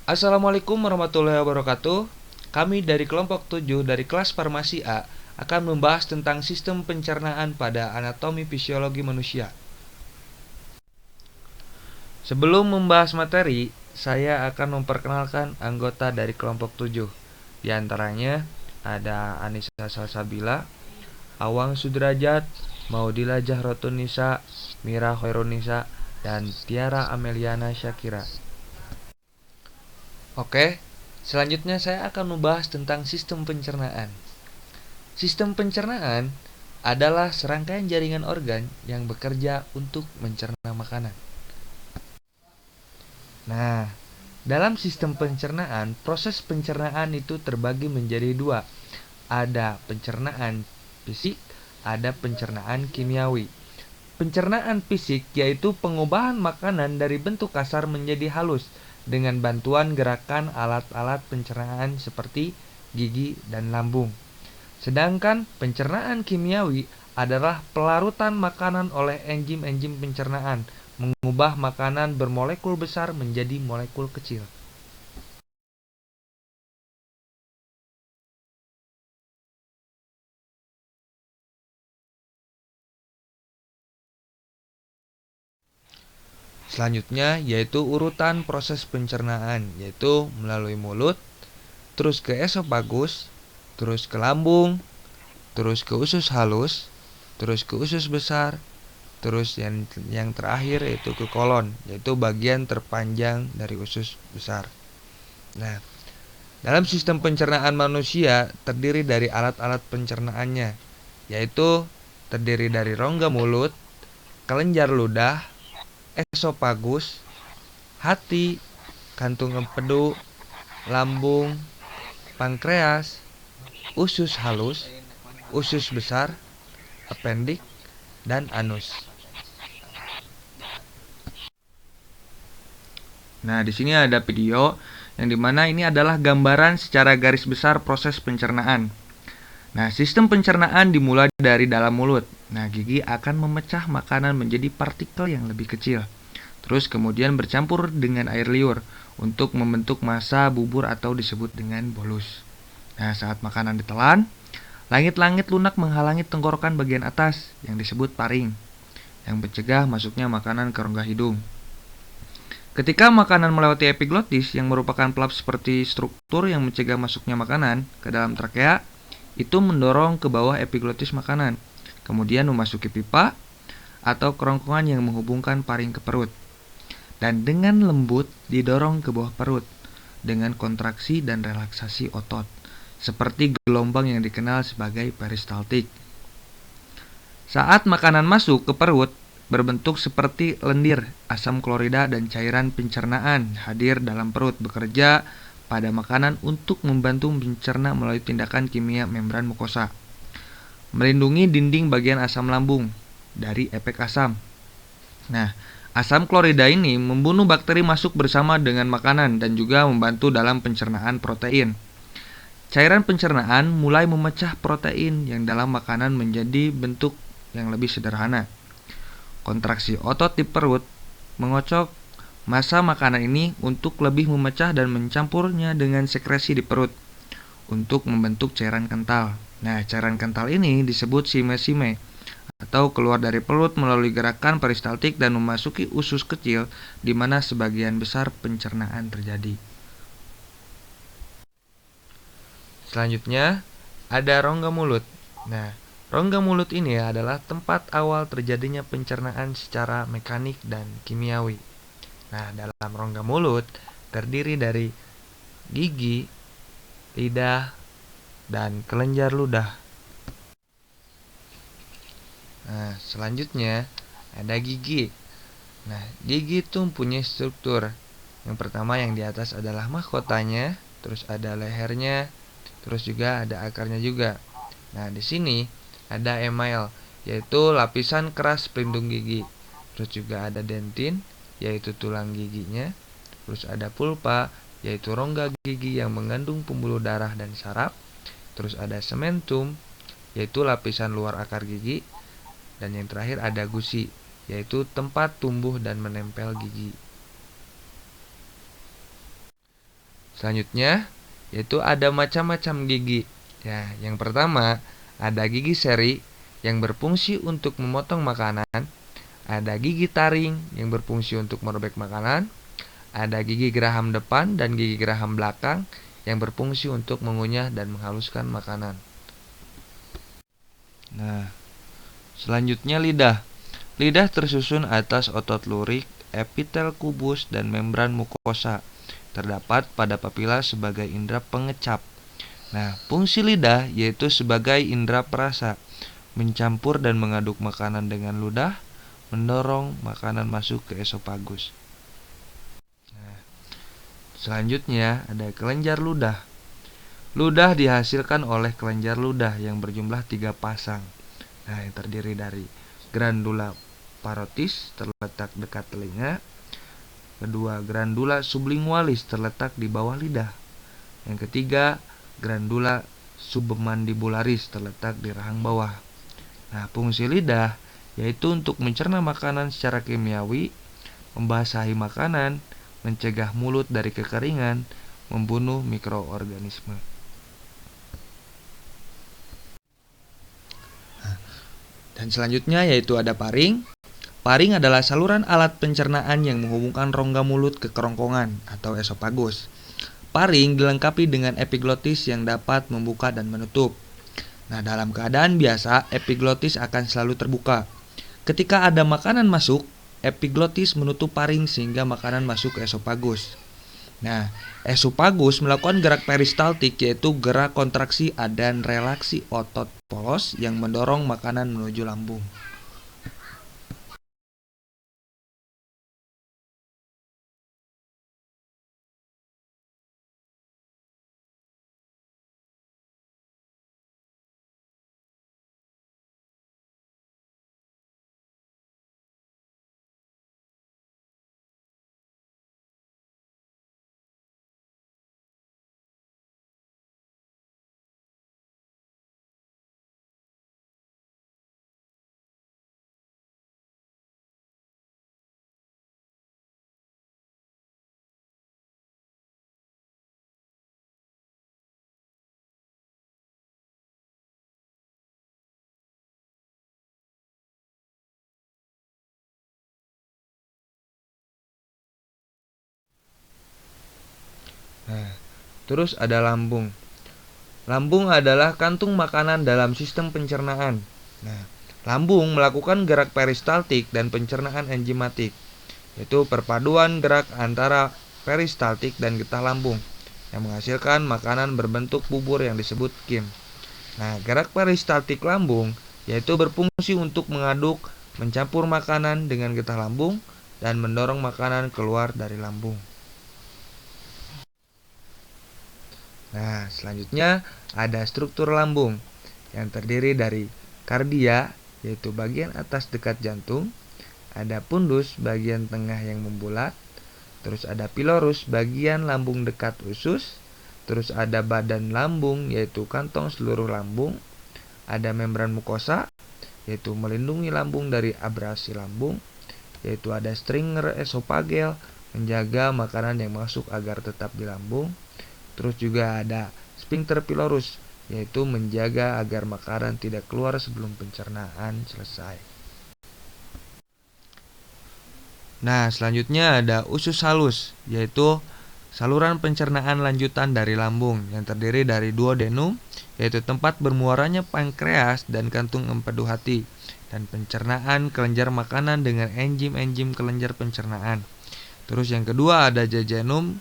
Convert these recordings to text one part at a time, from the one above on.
Assalamualaikum warahmatullahi wabarakatuh. Kami dari kelompok 7 dari kelas Farmasi A akan membahas tentang sistem pencernaan pada anatomi fisiologi manusia. Sebelum membahas materi, saya akan memperkenalkan anggota dari kelompok 7. Di antaranya ada Anissa Salsabila, Awang Sudrajat, Maudila Jahrotunisa, Mira Khairunisa, dan Tiara Ameliana Syakira. Oke, selanjutnya saya akan membahas tentang sistem pencernaan. Sistem pencernaan adalah serangkaian jaringan organ yang bekerja untuk mencerna makanan. Nah, dalam sistem pencernaan, proses pencernaan itu terbagi menjadi dua. Ada pencernaan fisik, ada pencernaan kimiawi. Pencernaan fisik yaitu pengubahan makanan dari bentuk kasar menjadi halus dengan bantuan gerakan alat-alat pencernaan seperti gigi dan lambung. Sedangkan pencernaan kimiawi adalah pelarutan makanan oleh enzim-enzim pencernaan, mengubah makanan bermolekul besar menjadi molekul kecil. Selanjutnya yaitu urutan proses pencernaan, yaitu melalui mulut, terus ke esofagus, terus ke lambung, terus ke usus halus, terus ke usus besar, terus yang terakhir yaitu ke kolon, yaitu bagian terpanjang dari usus besar. Nah, dalam sistem pencernaan manusia terdiri dari alat-alat pencernaannya, yaitu terdiri dari rongga mulut, kelenjar ludah, esofagus, hati, kantung empedu, lambung, pankreas, usus halus, usus besar, apendik, dan anus. Nah, di sini ada video yang dimana ini adalah gambaran secara garis besar proses pencernaan. Nah, sistem pencernaan dimulai dari dalam mulut. Nah, gigi akan memecah makanan menjadi partikel yang lebih kecil. Terus kemudian bercampur dengan air liur untuk membentuk massa bubur atau disebut dengan bolus. Nah, saat makanan ditelan, langit-langit lunak menghalangi tenggorokan bagian atas yang disebut paring, yang mencegah masuknya makanan ke rongga hidung. Ketika makanan melewati epiglotis yang merupakan pelap seperti struktur yang mencegah masuknya makanan ke dalam trakea, itu mendorong ke bawah epiglotis makanan, kemudian memasuki pipa atau kerongkongan yang menghubungkan paring ke perut, dan dengan lembut didorong ke bawah perut dengan kontraksi dan relaksasi otot, seperti gelombang yang dikenal sebagai peristaltik. Saat makanan masuk ke perut, berbentuk seperti lendir, asam klorida dan cairan pencernaan hadir dalam perut bekerja pada makanan untuk membantu mencerna melalui tindakan kimia membran mukosa, melindungi dinding bagian asam lambung dari efek asam. Nah, asam klorida ini membunuh bakteri masuk bersama dengan makanan dan juga membantu dalam pencernaan protein. Cairan pencernaan mulai memecah protein yang dalam makanan menjadi bentuk yang lebih sederhana. Kontraksi otot di perut mengocok massa makanan ini untuk lebih memecah dan mencampurnya dengan sekresi di perut untuk membentuk cairan kental. Nah, cairan kental ini disebut sime-sime atau keluar dari perut melalui gerakan peristaltik dan memasuki usus kecil di mana sebagian besar pencernaan terjadi. Selanjutnya ada rongga mulut. Nah, rongga mulut ini adalah tempat awal terjadinya pencernaan secara mekanik dan kimiawi. Nah, dalam rongga mulut terdiri dari gigi, lidah, dan kelenjar ludah. Nah, selanjutnya ada gigi. Nah, gigi itu mempunyai struktur. Yang pertama yang di atas adalah mahkotanya, terus ada lehernya, terus juga ada akarnya juga. Nah, di sini ada email, yaitu lapisan keras pelindung gigi. Terus juga ada dentin, yaitu tulang giginya. Terus ada pulpa, yaitu rongga gigi yang mengandung pembuluh darah dan saraf. Terus ada sementum, yaitu lapisan luar akar gigi. Dan yang terakhir ada gusi, yaitu tempat tumbuh dan menempel gigi. Selanjutnya, yaitu ada macam-macam gigi. Ya, yang pertama, ada gigi seri yang berfungsi untuk memotong makanan, ada gigi taring yang berfungsi untuk merobek makanan, ada gigi geraham depan dan gigi geraham belakang yang berfungsi untuk mengunyah dan menghaluskan makanan. Nah, selanjutnya lidah. Lidah tersusun atas otot lurik, epitel kubus, dan membran mukosa. Terdapat pada papila sebagai indera pengecap. Nah, fungsi lidah yaitu sebagai indera perasa, mencampur dan mengaduk makanan dengan ludah, mendorong makanan masuk ke esofagus. Nah, selanjutnya ada kelenjar ludah. Ludah dihasilkan oleh kelenjar ludah yang berjumlah 3 pasang. Nah, yang terdiri dari grandula parotis terletak dekat telinga, kedua grandula sublingualis terletak di bawah lidah, yang ketiga grandula submandibularis terletak di rahang bawah. Nah, fungsi lidah yaitu untuk mencerna makanan secara kimiawi, membasahi makanan, mencegah mulut dari kekeringan, membunuh mikroorganisme. Dan selanjutnya yaitu ada paring. Paring adalah saluran alat pencernaan yang menghubungkan rongga mulut ke kerongkongan atau esofagus. Paring dilengkapi dengan epiglotis yang dapat membuka dan menutup. Nah, dalam keadaan biasa, epiglotis akan selalu terbuka. Ketika ada makanan masuk, epiglotis menutup paring sehingga makanan masuk ke esofagus. Nah, esofagus melakukan gerak peristaltik yaitu gerak kontraksi dan relaksi otot polos yang mendorong makanan menuju lambung. Nah, terus ada lambung. Lambung adalah kantung makanan dalam sistem pencernaan. Nah, lambung melakukan gerak peristaltik dan pencernaan enzimatik, yaitu perpaduan gerak antara peristaltik dan getah lambung yang menghasilkan makanan berbentuk bubur yang disebut kim. Nah, gerak peristaltik lambung yaitu berfungsi untuk mengaduk, mencampur makanan dengan getah lambung dan mendorong makanan keluar dari lambung. Nah, selanjutnya ada struktur lambung yang terdiri dari kardia, yaitu bagian atas dekat jantung, ada pundus, bagian tengah yang membulat, terus ada pilorus, bagian lambung dekat usus, terus ada badan lambung, yaitu kantong seluruh lambung, ada membran mukosa, yaitu melindungi lambung dari abrasi lambung, yaitu ada stringer esophageal, menjaga makanan yang masuk agar tetap di lambung. Terus juga ada sphincter pylorus, yaitu menjaga agar makanan tidak keluar sebelum pencernaan selesai. Nah, selanjutnya ada usus halus, yaitu saluran pencernaan lanjutan dari lambung yang terdiri dari duodenum, yaitu tempat bermuaranya pankreas dan kantung empedu hati, dan pencernaan kelenjar makanan dengan enzim-enzim kelenjar pencernaan. Terus yang kedua ada jejunum,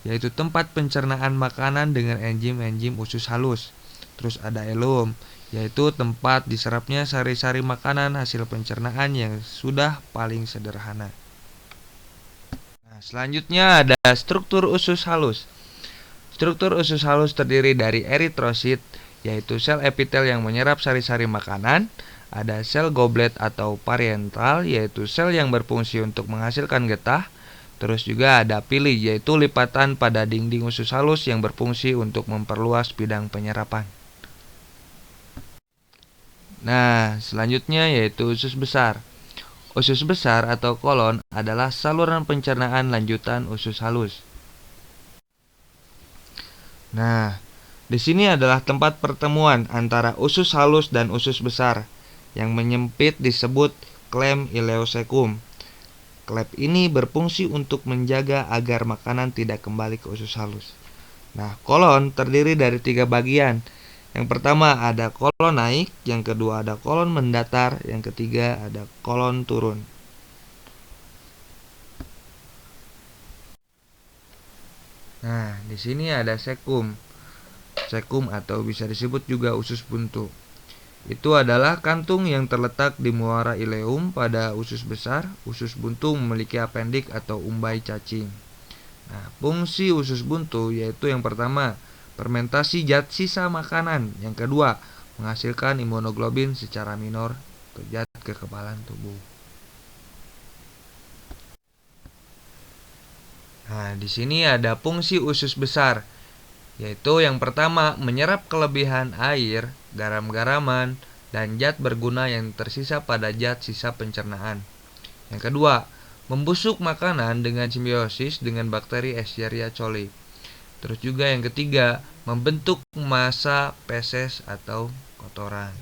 yaitu tempat pencernaan makanan dengan enzim-enzim usus halus. Terus ada elum, yaitu tempat diserapnya sari-sari makanan hasil pencernaan yang sudah paling sederhana. Nah, selanjutnya ada struktur usus halus. Struktur usus halus terdiri dari eritrosit, yaitu sel epitel yang menyerap sari-sari makanan. Ada sel goblet atau parietal, yaitu sel yang berfungsi untuk menghasilkan getah. Terus juga ada pili, yaitu lipatan pada dinding usus halus yang berfungsi untuk memperluas bidang penyerapan. Nah, selanjutnya yaitu usus besar. Usus besar atau kolon adalah saluran pencernaan lanjutan usus halus. Nah, di sini adalah tempat pertemuan antara usus halus dan usus besar yang menyempit disebut klem ileocekum. Klep ini berfungsi untuk menjaga agar makanan tidak kembali ke usus halus. Nah, kolon terdiri dari 3 bagian. Yang pertama ada kolon naik, yang kedua ada kolon mendatar, yang ketiga ada kolon turun. Nah, di sini ada sekum. Sekum atau bisa disebut juga usus buntu. Itu adalah kantung yang terletak di muara ileum pada usus besar. Usus buntu memiliki apendik atau umbai cacing. Nah, fungsi usus buntu yaitu yang pertama, fermentasi zat sisa makanan. Yang kedua, menghasilkan imunoglobin secara minor atau zat kekebalan tubuh. Nah, di sini ada fungsi usus besar, yaitu yang pertama, menyerap kelebihan air, garam-garaman, dan zat berguna yang tersisa pada zat sisa pencernaan. Yang kedua, membusuk makanan dengan simbiosis dengan bakteri Escherichia coli. Terus juga yang ketiga, membentuk massa feses atau kotoran.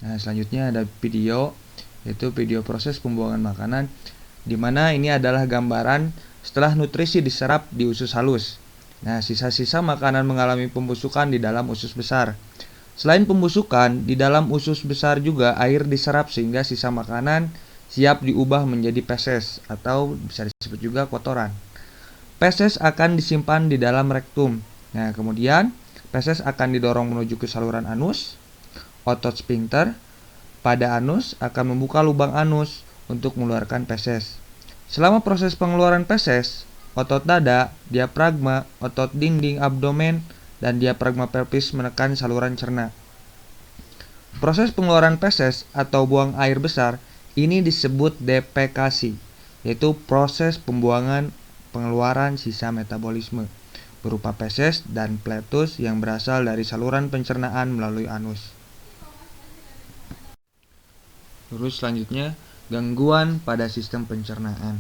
Nah, selanjutnya ada video, yaitu video proses pembuangan makanan, di mana ini adalah gambaran setelah nutrisi diserap di usus halus. Nah, sisa-sisa makanan mengalami pembusukan di dalam usus besar. Selain pembusukan, di dalam usus besar juga air diserap sehingga sisa makanan siap diubah menjadi feses atau bisa disebut juga kotoran. Feses akan disimpan di dalam rektum. Nah, kemudian feses akan didorong menuju ke saluran anus. Otot sphincter pada anus akan membuka lubang anus untuk mengeluarkan feses. Selama proses pengeluaran feses, otot dada, diafragma, otot dinding abdomen, dan diafragma pelvis menekan saluran cerna. Proses pengeluaran feses atau buang air besar ini disebut defekasi, yaitu proses pembuangan pengeluaran sisa metabolisme berupa feses dan fletus yang berasal dari saluran pencernaan melalui anus. Terus selanjutnya, gangguan pada sistem pencernaan.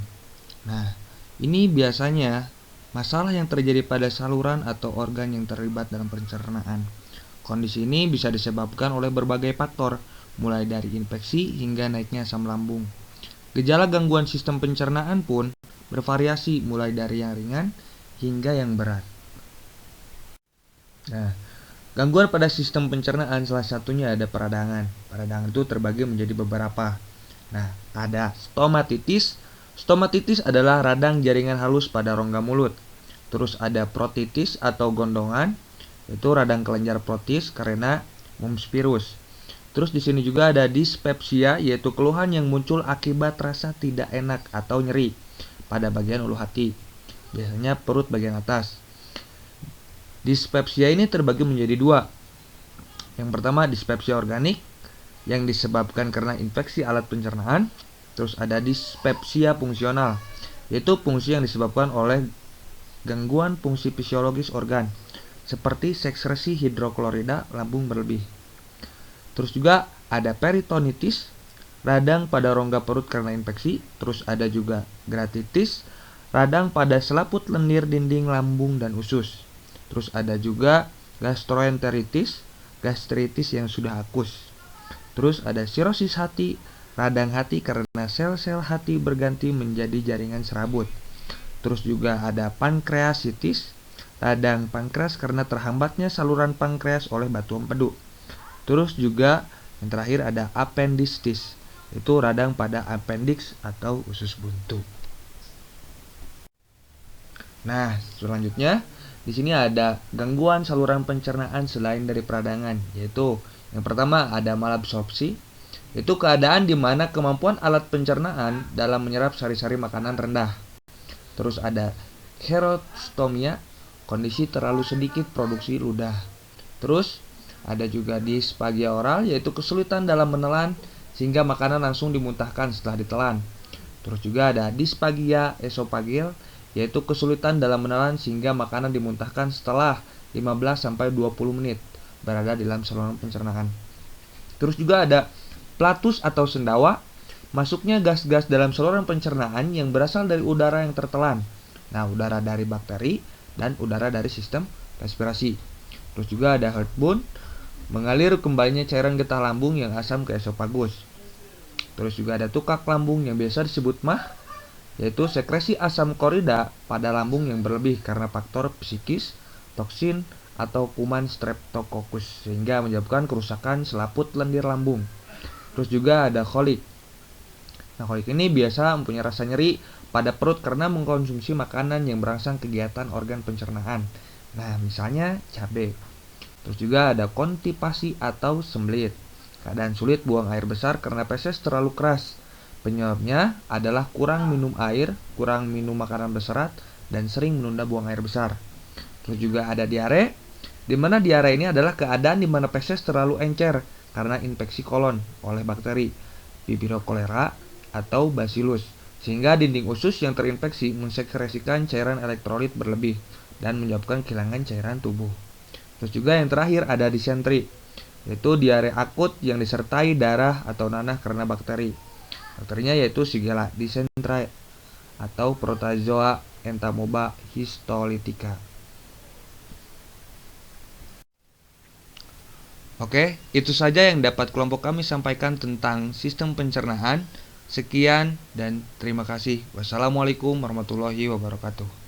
Nah, ini biasanya masalah yang terjadi pada saluran atau organ yang terlibat dalam pencernaan. Kondisi ini bisa disebabkan oleh berbagai faktor, mulai dari infeksi hingga naiknya asam lambung. Gejala gangguan sistem pencernaan pun bervariasi mulai dari yang ringan hingga yang berat. Nah, gangguan pada sistem pencernaan salah satunya ada peradangan. Peradangan itu terbagi menjadi beberapa. Nah, ada stomatitis. Stomatitis adalah radang jaringan halus pada rongga mulut. Terus ada protitis atau gondongan, yaitu radang kelenjar protis karena mumps virus. Terus di sini juga ada dispepsia, yaitu keluhan yang muncul akibat rasa tidak enak atau nyeri pada bagian ulu hati, biasanya perut bagian atas. Dispepsia ini terbagi menjadi dua. Yang pertama dispepsia organik yang disebabkan karena infeksi alat pencernaan. Terus ada dispepsia fungsional, yaitu fungsi yang disebabkan oleh gangguan fungsi fisiologis organ seperti sekresi hidroklorida lambung berlebih. Terus juga ada peritonitis, radang pada rongga perut karena infeksi. Terus ada juga gratitis, radang pada selaput lendir dinding lambung dan usus. Terus ada juga gastroenteritis, gastritis yang sudah akus. Terus ada sirosis hati, radang hati karena sel-sel hati berganti menjadi jaringan serabut. Terus juga ada pankreasitis, radang pankreas karena terhambatnya saluran pankreas oleh batu empedu. Terus juga yang terakhir ada appendicitis, itu radang pada appendix atau usus buntu. Nah, selanjutnya di sini ada gangguan saluran pencernaan selain dari peradangan, yaitu yang pertama ada malabsorpsi. Itu keadaan di mana kemampuan alat pencernaan dalam menyerap sari-sari makanan rendah. Terus ada xerostomia, kondisi terlalu sedikit produksi ludah. Terus ada juga disfagia oral, yaitu kesulitan dalam menelan sehingga makanan langsung dimuntahkan setelah ditelan. Terus juga ada disfagia esophageal, yaitu kesulitan dalam menelan sehingga makanan dimuntahkan setelah 15-20 menit berada di dalam saluran pencernaan. Terus juga ada flatus atau sendawa, masuknya gas-gas dalam saluran pencernaan yang berasal dari udara yang tertelan. Nah, udara dari bakteri, dan udara dari sistem respirasi. Terus juga ada heartburn, mengalir kembalinya cairan getah lambung yang asam ke esofagus. Terus juga ada tukak lambung yang biasa disebut MAH, yaitu sekresi asam klorida pada lambung yang berlebih karena faktor psikis, toksin, atau kuman streptococcus sehingga menyebabkan kerusakan selaput lendir lambung. Terus juga ada kolik. Nah, kolik ini biasa mempunyai rasa nyeri pada perut karena mengkonsumsi makanan yang merangsang kegiatan organ pencernaan. Nah, misalnya cabai. Terus juga ada konstipasi atau sembelit. Keadaan sulit buang air besar karena feses terlalu keras. Penyebabnya adalah kurang minum air, kurang minum makanan berserat, dan sering menunda buang air besar. Terus juga ada diare, di mana diare ini adalah keadaan di mana feses terlalu encer karena infeksi kolon oleh bakteri Vibrio cholera atau Bacillus, sehingga dinding usus yang terinfeksi mensekresikan cairan elektrolit berlebih dan menyebabkan kehilangan cairan tubuh. Terus juga yang terakhir ada disentri, yaitu diare akut yang disertai darah atau nanah karena bakteri. Bakterinya yaitu Shigella dysentery atau Protozoa entamoeba histolytica. Oke, itu saja yang dapat kelompok kami sampaikan tentang sistem pencernaan. Sekian dan terima kasih. Wassalamualaikum warahmatullahi wabarakatuh.